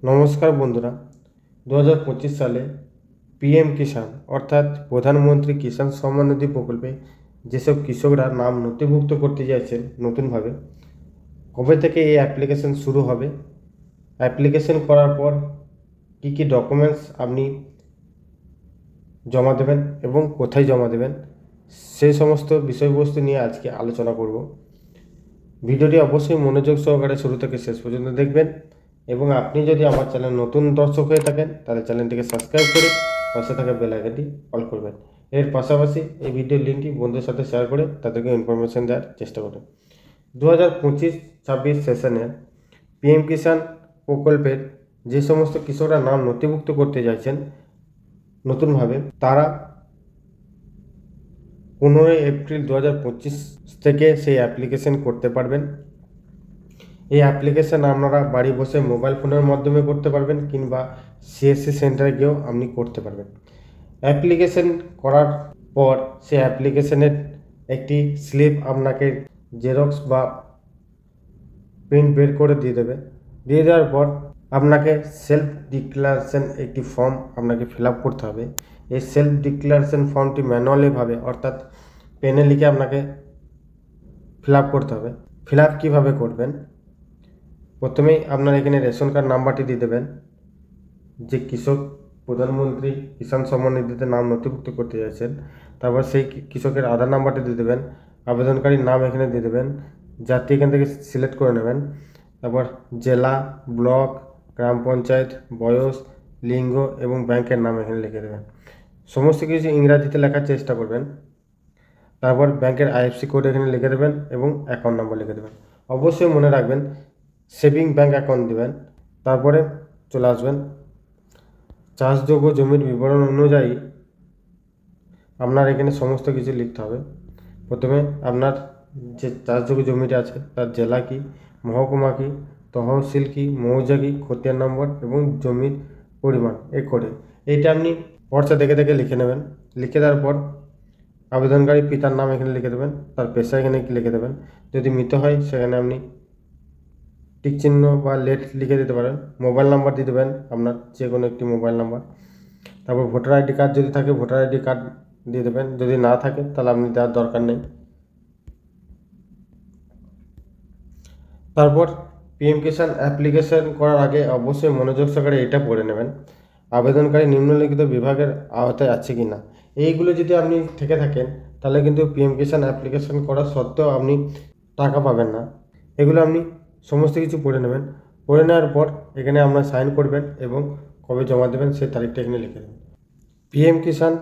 নমস্কার বন্ধুরা। 2025 সালে পিএম কিষাণ অর্থাৎ প্রধানমন্ত্রী কিষাণ সম্মান নিধি প্রকল্পে যেসব কৃষকরা নাম নথিভুক্ত করতে চাইছেন নতুনভাবে, কবে থেকে এই অ্যাপ্লিকেশন শুরু হবে, অ্যাপ্লিকেশন করার পর কী কী ডকুমেন্টস আপনি জমা দেবেন এবং কোথায় জমা দেবেন, সেই সমস্ত বিষয়বস্তু নিয়ে আজকে আলোচনা করব। ভিডিওটি অবশ্যই মনোযোগ সহকারে শুরু থেকে শেষ পর্যন্ত দেখবেন এবং আপনি যদি আমার চ্যানেল নতুন দর্শক হয়ে থাকেন তাহলে চ্যানেলটিকে সাবস্ক্রাইব করে পাশে থাকা বেল আইকনটি অল করবেন। এর পাশাপাশি এই ভিডিওর লিঙ্কটি বন্ধুদের সাথে শেয়ার করে তাদেরকে ইনফরমেশন দেওয়ার চেষ্টা করুন। 2025-26 সেশনের পিএম কিষাণ প্রকল্পের যে সমস্ত কৃষকরা নাম নথিভুক্ত করতে চাইছেন নতুনভাবে, তারা 15 এপ্রিল 2025 থেকে সেই অ্যাপ্লিকেশন করতে পারবেন। এই অ্যাপ্লিকেশান আপনারা বাড়ি বসে মোবাইল ফোনের মাধ্যমে করতে পারবেন কিংবা সিএসসি সেন্টারে গিয়েও আপনি করতে পারবেন। অ্যাপ্লিকেশন করার পর সেই অ্যাপ্লিকেশনের একটি স্লিপ আপনাকে জেরক্স বা প্রিন্ট বের করে দিয়ে দেবে। দিয়ে দেওয়ার পর আপনাকে সেলফ ডিক্লারেশন একটি ফর্ম আপনাকে ফিল আপ করতে হবে। এই সেলফ ডিক্লারেশন ফর্মটি ম্যানুয়ালিভাবে অর্থাৎ পেনে লিখে আপনাকে ফিল আপ করতে হবে। ফিল আপ কীভাবে করবেন, প্রথমেই আপনার এখানে রেশন কার্ড নাম্বারটি দিয়ে দেবেন। যে কৃষক প্রধানমন্ত্রী কিষাণ সম্মান নিধিতে নাম নথিভুক্ত করতে চাইছেন, তারপর সেই কৃষকের আধার নাম্বারটি দিয়ে দেবেন। আবেদনকারীর নাম এখানে দিয়ে দেবেন, জাতি এখান থেকে সিলেক্ট করে নেবেন। তারপর জেলা, ব্লক, গ্রাম পঞ্চায়েত, বয়স, লিঙ্গ এবং ব্যাংকের নাম এখানে লিখে দেবেন। সমস্ত কিছু ইংরাজিতে লেখার চেষ্টা করবেন। তারপর ব্যাংকের আইএফসি কোড এখানে লিখে দেবেন এবং অ্যাকাউন্ট নাম্বার লিখে দেবেন। অবশ্যই মনে রাখবেন সেভিং ব্যাংক অ্যাকাউন্ট দেবেন। তারপরে চলে আসবেন চাষযোগ্য জমির বিবরণ অনুযায়ী আপনার এখানে সমস্ত কিছু লিখতে হবে। প্রথমে আপনার যে চাষযোগ্য জমিটা আছে তার জেলা কী, মহকুমা কী, তহসিল কী, মৌজা কী, খতিয়ান নম্বর এবং জমির পরিমাণ একরে। এইটা আপনি পর্চা দেখে দেখে লিখে নেবেন। লিখে দেওয়ার পর আবেদনকারী পিতার নাম এখানে লিখে দেবেন, তার পেশা এখানে লিখে দেবেন। যদি মৃত হয় সেখানে আপনি টিক চিহ্ন বা লেট লিখে দিতে পারেন। মোবাইল নাম্বার দিয়ে দেবেন, আপনার যে কোনো একটি মোবাইল নাম্বার। তারপর ভোটার আইডি কার্ড যদি থাকে ভোটার আইডি কার্ড দিয়ে দেবেন, যদি না থাকে তাহলে আপনি দেওয়ার দরকার নেই। তারপর পিএম কিষাণ অ্যাপ্লিকেশন করার আগে অবশ্যই মনোযোগ সহকারে এটা পড়ে নেবেন, আবেদনকারী নিম্নলিখিত বিভাগের আওতায় আছে কি না। এইগুলো যদি আপনি থেকে থাকেন তাহলে কিন্তু পিএম কিষাণ অ্যাপ্লিকেশন করা সত্ত্বেও আপনি টাকা পাবেন না। এগুলো আপনি সমস্ত কিছু পড়ে নেবেন। পড়ে নেওয়ার পর এখানে আপনার সাইন করবেন এবং কবে জমা দেবেন সেই তারিখটা এখানে লিখে দেবেন। পিএম কিষাণ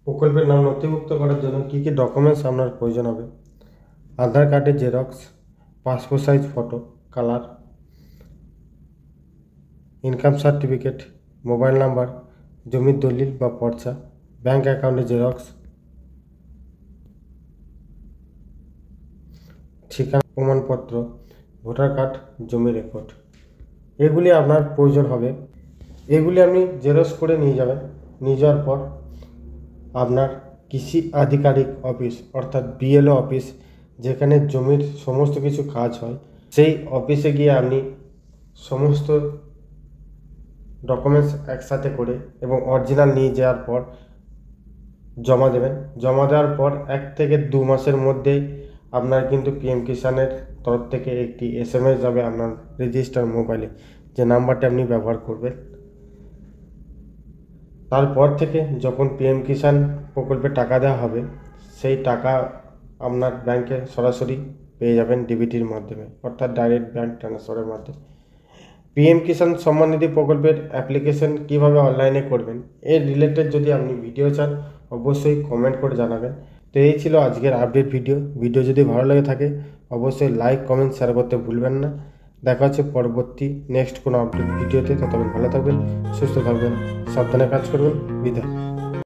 প্রকল্পের নাম নথিভুক্ত করার জন্য কী কী ডকুমেন্টস আপনার প্রয়োজন হবে: আধার কার্ডের xerox, passport size photo colour, income certificate, mobile number, জমির দলিল বা পর্চা, ব্যাঙ্ক অ্যাকাউন্টের জেরক্স, ঠিকানা প্রমাণপত্র, ভোটার কার্ড, জমি রেকর্ড। এগুলি আপনার প্রয়োজন হবে। এগুলি আপনি জেরক্স করে নিয়ে যাবেন। নিয়ে যাওয়ার পর আপনার কৃষি আধিকারিক অফিস অর্থাৎ বিএলও অফিস, যেখানে জমির সমস্ত কিছু কাজ হয়, সেই অফিসে গিয়ে আপনি সমস্ত ডকুমেন্টস একসাথে করে এবং অরিজিনাল নিয়ে যাওয়ার পর জমা দেবেন। জমা দেওয়ার পর 1 থেকে 2 মাসের মধ্যেই আপনার কিন্তু পিএম কিষাণের তরফ থেকে একটি SMS যাবে আপনার রেজিস্টার মোবাইলে, যে নাম্বারটি আপনি ব্যবহার করবেন। তারপর থেকে যখন পিএম কিষাণ প্রকল্পে টাকা দেওয়া হবে, সেই টাকা আপনার ব্যাংকে সরাসরি পেয়ে যাবেন ডিবিটির মাধ্যমে অর্থাৎ ডাইরেক্ট ব্যাংক ট্রান্সফারের মাধ্যমে। পিএম কিষাণ সম্মান নিধি প্রকল্পের অ্যাপ্লিকেশন কীভাবে অনলাইনে করবেন এর রিলেটেড যদি আপনি ভিডিও চান অবশ্যই কমেন্ট করে জানাবেন। তো এই ছিল আজকের আপডেট ভিডিও যদি ভালো লেগে থাকে অবশ্যই লাইক, কমেন্ট, শেয়ার করতে ভুলবেন না। দেখা হচ্ছে পরবর্তী নেক্সট কোনো আপডেট ভিডিওতে। ততক্ষণ ভালো থাকবেন, সুস্থ থাকবেন, সাবধানে কাজ করবেন। বিদায়।